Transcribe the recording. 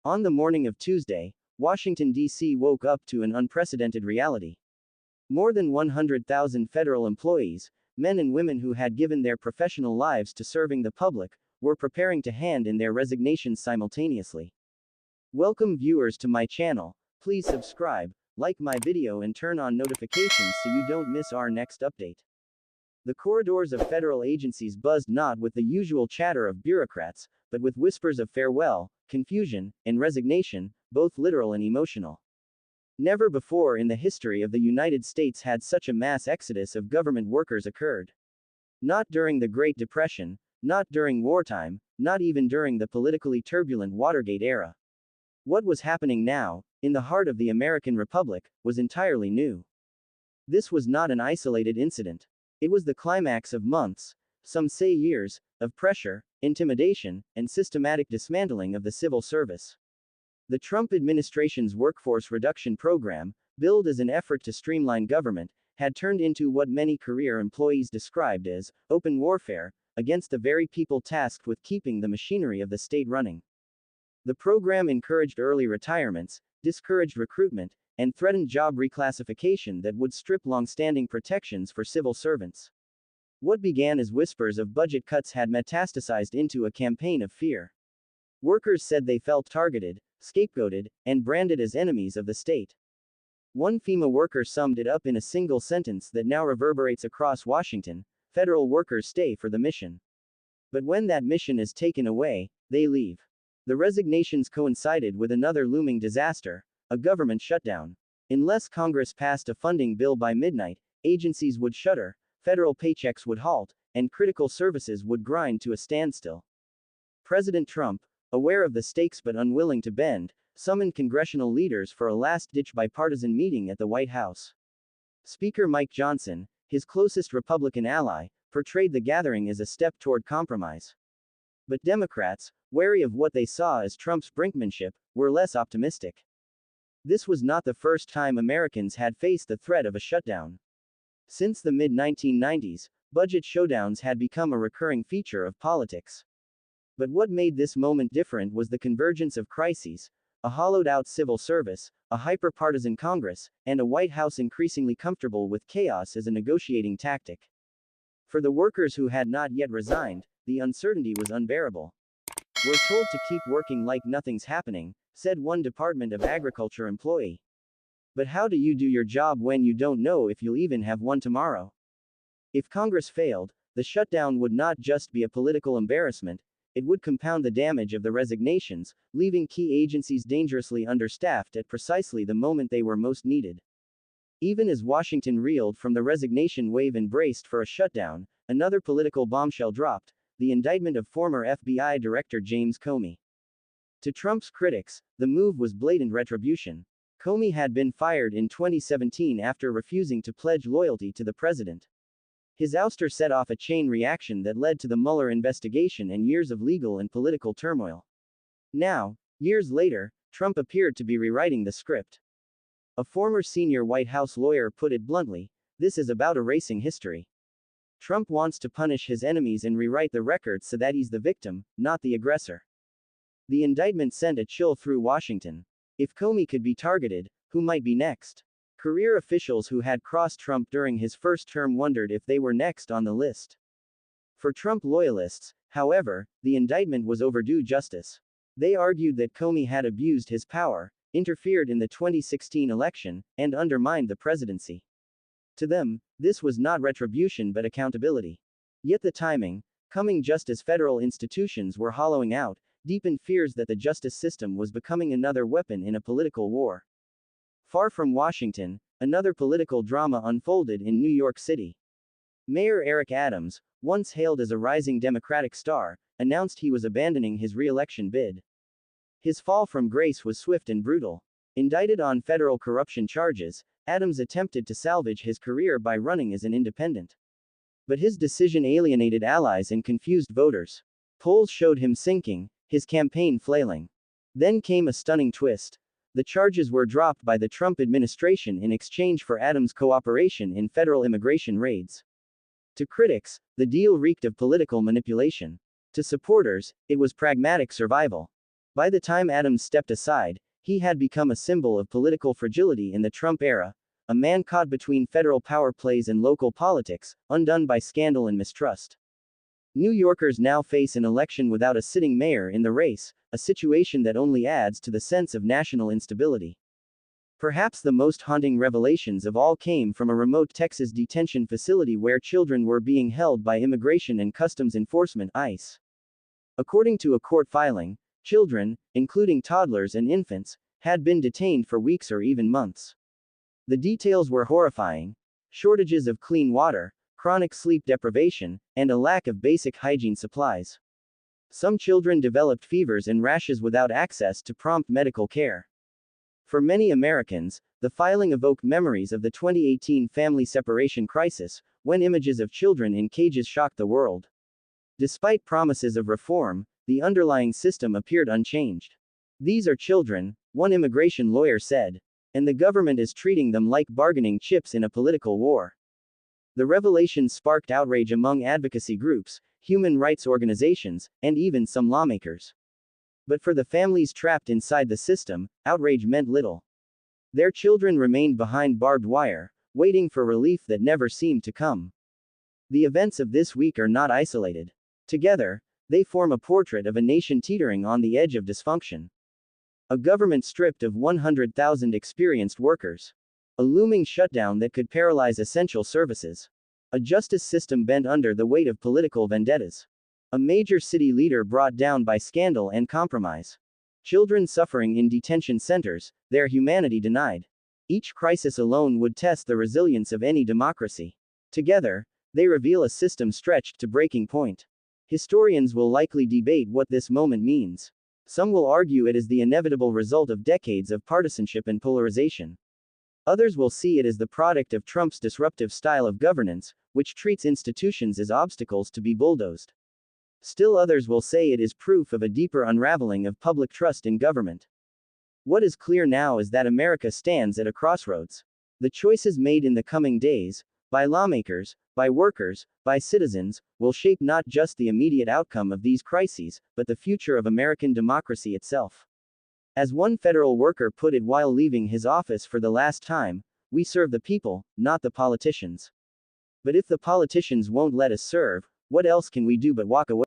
On the morning of Tuesday, Washington, D.C. woke up to an unprecedented reality. More than 100,000 federal employees, men and women who had given their professional lives to serving the public, were preparing to hand in their resignations simultaneously. Welcome viewers to my channel. Please subscribe, like my video and turn on notifications so you don't miss our next update. The corridors of federal agencies buzzed not with the usual chatter of bureaucrats, but with whispers of farewell, confusion, and resignation, both literal and emotional. Never before in the history of the United States had such a mass exodus of government workers occurred. Not during the Great Depression, not during wartime, not even during the politically turbulent Watergate era. What was happening now, in the heart of the American Republic, was entirely new. This was not an isolated incident. It was the climax of months, some say years, of pressure, intimidation, and systematic dismantling of the civil service. The Trump administration's workforce reduction program, billed as an effort to streamline government, had turned into what many career employees described as open warfare against the very people tasked with keeping the machinery of the state running. The program encouraged early retirements, discouraged recruitment, and threatened job reclassification that would strip long-standing protections for civil servants. What began as whispers of budget cuts had metastasized into a campaign of fear. Workers said they felt targeted, scapegoated, and branded as enemies of the state. One FEMA worker summed it up in a single sentence that now reverberates across Washington: federal workers stay for the mission. But when that mission is taken away, they leave. The resignations coincided with another looming disaster: a government shutdown. Unless Congress passed a funding bill by midnight, agencies would shutter, federal paychecks would halt, and critical services would grind to a standstill. President Trump, aware of the stakes but unwilling to bend, summoned congressional leaders for a last-ditch bipartisan meeting at the White House. Speaker Mike Johnson, his closest Republican ally, portrayed the gathering as a step toward compromise. But Democrats, wary of what they saw as Trump's brinkmanship, were less optimistic. This was not the first time Americans had faced the threat of a shutdown. Since the mid-1990s, budget showdowns had become a recurring feature of politics. But what made this moment different was the convergence of crises: a hollowed-out civil service, a hyper-partisan Congress, and a White House increasingly comfortable with chaos as a negotiating tactic. For the workers who had not yet resigned, the uncertainty was unbearable. "We're told to keep working like nothing's happening," said one Department of Agriculture employee. "But how do you do your job when you don't know if you'll even have one tomorrow?" If Congress failed, the shutdown would not just be a political embarrassment, it would compound the damage of the resignations, leaving key agencies dangerously understaffed at precisely the moment they were most needed. Even as Washington reeled from the resignation wave and braced for a shutdown, another political bombshell dropped: the indictment of former FBI Director James Comey. To Trump's critics, the move was blatant retribution. Comey had been fired in 2017 after refusing to pledge loyalty to the president. His ouster set off a chain reaction that led to the Mueller investigation and years of legal and political turmoil. Now, years later, Trump appeared to be rewriting the script. A former senior White House lawyer put it bluntly: "This is about erasing history." Trump wants to punish his enemies and rewrite the record so that he's the victim, not the aggressor. The indictment sent a chill through Washington. If Comey could be targeted, who might be next? Career officials who had crossed Trump during his first term wondered if they were next on the list. For Trump loyalists, however, the indictment was overdue justice. They argued that Comey had abused his power, interfered in the 2016 election, and undermined the presidency. To them, this was not retribution but accountability. Yet the timing, coming just as federal institutions were hollowing out, deepened fears that the justice system was becoming another weapon in a political war. Far from Washington, another political drama unfolded in New York City. Mayor Eric Adams, once hailed as a rising Democratic star, announced he was abandoning his re-election bid. His fall from grace was swift and brutal. Indicted on federal corruption charges, Adams attempted to salvage his career by running as an independent. But his decision alienated allies and confused voters. Polls showed him sinking, his campaign flailing. Then came a stunning twist. The charges were dropped by the Trump administration in exchange for Adams' cooperation in federal immigration raids. To critics, the deal reeked of political manipulation. To supporters, it was pragmatic survival. By the time Adams stepped aside, he had become a symbol of political fragility in the Trump era, a man caught between federal power plays and local politics, undone by scandal and mistrust. New Yorkers now face an election without a sitting mayor in the race, a situation that only adds to the sense of national instability. Perhaps the most haunting revelations of all came from a remote Texas detention facility where children were being held by Immigration and Customs Enforcement (ICE). According to a court filing, children, including toddlers and infants, had been detained for weeks or even months. The details were horrifying: shortages of clean water, chronic sleep deprivation, and a lack of basic hygiene supplies. Some children developed fevers and rashes without access to prompt medical care. For many Americans, the filing evoked memories of the 2018 family separation crisis, when images of children in cages shocked the world. Despite promises of reform, the underlying system appeared unchanged. "These are children," one immigration lawyer said, "and the government is treating them like bargaining chips in a political war." The revelation sparked outrage among advocacy groups, human rights organizations, and even some lawmakers. But for the families trapped inside the system, outrage meant little. Their children remained behind barbed wire, waiting for relief that never seemed to come. The events of this week are not isolated. Together, they form a portrait of a nation teetering on the edge of dysfunction. A government stripped of 100,000 experienced workers. A looming shutdown that could paralyze essential services. A justice system bent under the weight of political vendettas. A major city leader brought down by scandal and compromise. Children suffering in detention centers, their humanity denied. Each crisis alone would test the resilience of any democracy. Together, they reveal a system stretched to breaking point. Historians will likely debate what this moment means. Some will argue it is the inevitable result of decades of partisanship and polarization. Others will see it as the product of Trump's disruptive style of governance, which treats institutions as obstacles to be bulldozed. Still others will say it is proof of a deeper unraveling of public trust in government. What is clear now is that America stands at a crossroads. The choices made in the coming days, by lawmakers, by workers, by citizens, will shape not just the immediate outcome of these crises, but the future of American democracy itself. As one federal worker put it while leaving his office for the last time, "We serve the people, not the politicians. But if the politicians won't let us serve, what else can we do but walk away?"